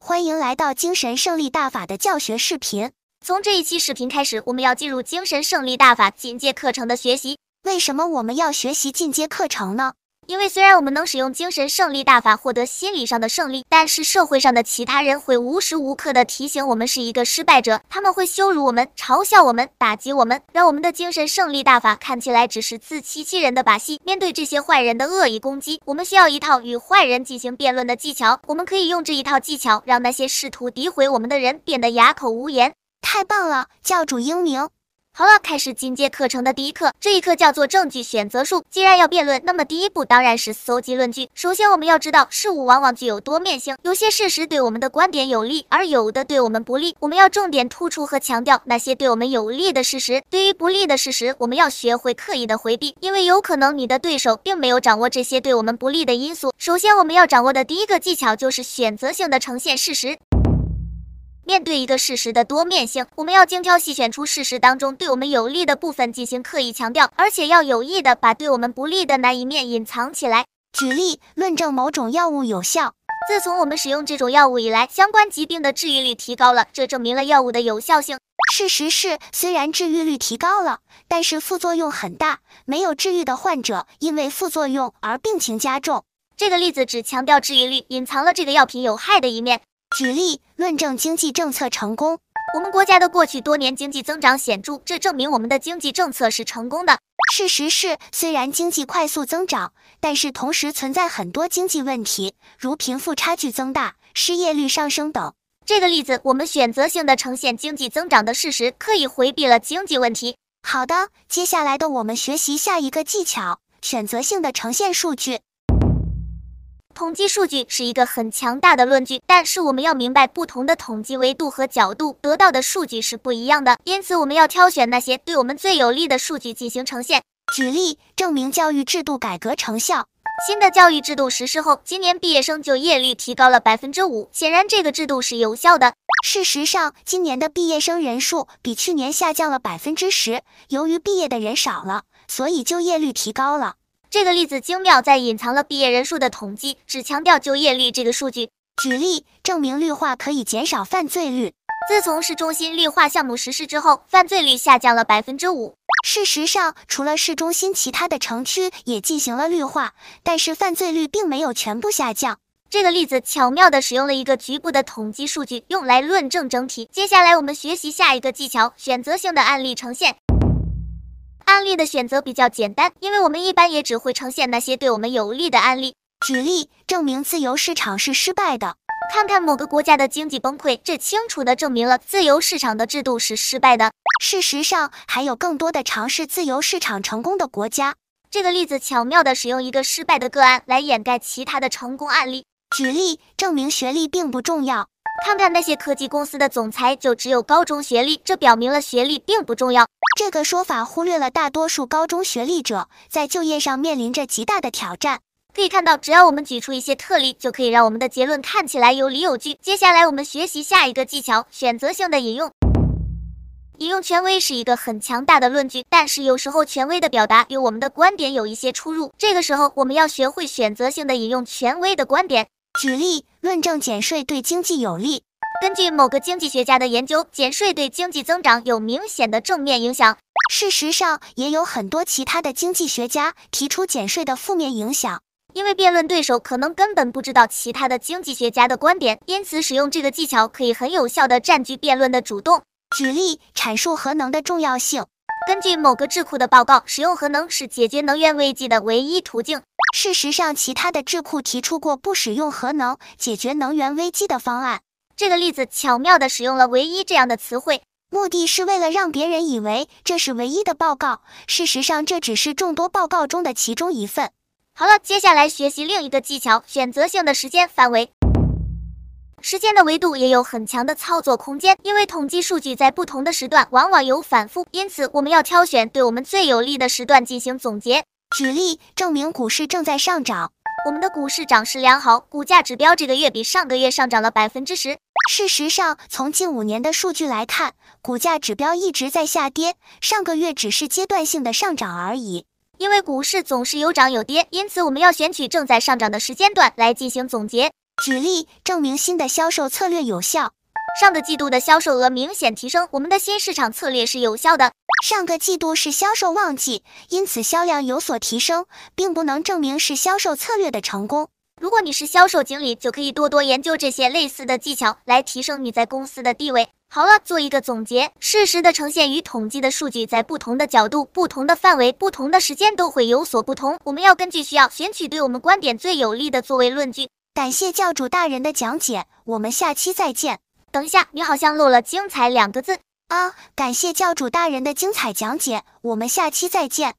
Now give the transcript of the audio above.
欢迎来到精神胜利大法的教学视频。从这一期视频开始，我们要进入精神胜利大法进阶课程的学习。为什么我们要学习进阶课程呢？因为虽然我们能使用精神胜利大法获得心理上的胜利，但是社会上的其他人会无时无刻的提醒我们是一个失败者，他们会羞辱我们、嘲笑我们、打击我们，让我们的精神胜利大法看起来只是自欺欺人的把戏。面对这些坏人的恶意攻击，我们需要一套与坏人进行辩论的技巧。我们可以用这一套技巧，让那些试图诋毁我们的人变得哑口无言。太棒了，教主英明！好了，开始进阶课程的第一课，这一课叫做证据选择术。既然要辩论，那么第一步当然是搜集论据。首先我们要知道，事物往往具有多面性，有些事实对我们的观点有利，而有的对我们不利。我们要重点突出和强调那些对我们有利的事实，对于不利的事实，我们要学会刻意的回避，因为有可能你的对手并没有掌握这些对我们不利的因素。首先我们要掌握的第一个技巧就是选择性的呈现事实。面对一个事实的多面性，我们要精挑细选出事实当中对我们有利的部分进行刻意强调，而且要有意的把对我们不利的那一面隐藏起来。举例，论证某种药物有效。自从我们使用这种药物以来，相关疾病的治愈率提高了，这证明了药物的有效性。事实是，虽然治愈率提高了，但是副作用很大，没有治愈的患者因为副作用而病情加重。这个例子只强调治愈率，隐藏了这个药品有害的一面。举例，论证经济政策成功。我们国家的过去多年经济增长显著，这证明我们的经济政策是成功的。事实是，虽然经济快速增长，但是同时存在很多经济问题，如贫富差距增大、失业率上升等。这个例子，我们选择性的呈现经济增长的事实，刻意回避了经济问题。好的，接下来的我们学习下一个技巧，选择性的呈现数据。统计数据是一个很强大的论据，但是我们要明白不同的统计维度和角度得到的数据是不一样的，因此我们要挑选那些对我们最有利的数据进行呈现。举例，证明教育制度改革成效。新的教育制度实施后，今年毕业生就业率提高了5%，显然这个制度是有效的。事实上，今年的毕业生人数比去年下降了10%，由于毕业的人少了，所以就业率提高了。这个例子精妙在隐藏了毕业人数的统计，只强调就业率这个数据。举例，证明绿化可以减少犯罪率。自从市中心绿化项目实施之后，犯罪率下降了5%。事实上，除了市中心，其他的城区也进行了绿化，但是犯罪率并没有全部下降。这个例子巧妙地使用了一个局部的统计数据，用来论证整体。接下来我们学习下一个技巧，选择性的案例呈现。案例的选择比较简单，因为我们一般也只会呈现那些对我们有利的案例。举例，证明自由市场是失败的。看看某个国家的经济崩溃，这清楚地证明了自由市场的制度是失败的。事实上，还有更多的尝试自由市场成功的国家。这个例子巧妙地使用一个失败的个案来掩盖其他的成功案例。举例，证明学历并不重要。看看那些科技公司的总裁就只有高中学历，这表明了学历并不重要。这个说法忽略了大多数高中学历者在就业上面临着极大的挑战。可以看到，只要我们举出一些特例，就可以让我们的结论看起来有理有据。接下来我们学习下一个技巧，选择性的引用。引用权威是一个很强大的论据，但是有时候权威的表达与我们的观点有一些出入，这个时候我们要学会选择性的引用权威的观点。举例，论证减税对经济有利。根据某个经济学家的研究，减税对经济增长有明显的正面影响。事实上，也有很多其他的经济学家提出减税的负面影响。因为辩论对手可能根本不知道其他的经济学家的观点，因此使用这个技巧可以很有效地占据辩论的主动。举例，阐述核能的重要性。根据某个智库的报告，使用核能是解决能源危机的唯一途径。事实上，其他的智库提出过不使用核能解决能源危机的方案。这个例子巧妙地使用了唯一这样的词汇，目的是为了让别人以为这是唯一的报告，事实上这只是众多报告中的其中一份。好了，接下来学习另一个技巧，选择性的时间范围。时间的维度也有很强的操作空间，因为统计数据在不同的时段往往有反复，因此我们要挑选对我们最有利的时段进行总结。举例，证明股市正在上涨。我们的股市涨势良好，股价指标这个月比上个月上涨了10%。事实上，从近5年的数据来看，股价指标一直在下跌，上个月只是阶段性的上涨而已。因为股市总是有涨有跌，因此我们要选取正在上涨的时间段来进行总结。举例，证明新的销售策略有效。上个季度的销售额明显提升，我们的新市场策略是有效的。上个季度是销售旺季，因此销量有所提升，并不能证明是销售策略的成功。如果你是销售经理，就可以多多研究这些类似的技巧，来提升你在公司的地位。好了，做一个总结，事实的呈现与统计的数据在不同的角度、不同的范围、不同的时间都会有所不同。我们要根据需要选取对我们观点最有利的作为论据。感谢教主大人的讲解，我们下期再见。等一下，你好像漏了精彩2个字啊！感谢教主大人的精彩讲解，我们下期再见。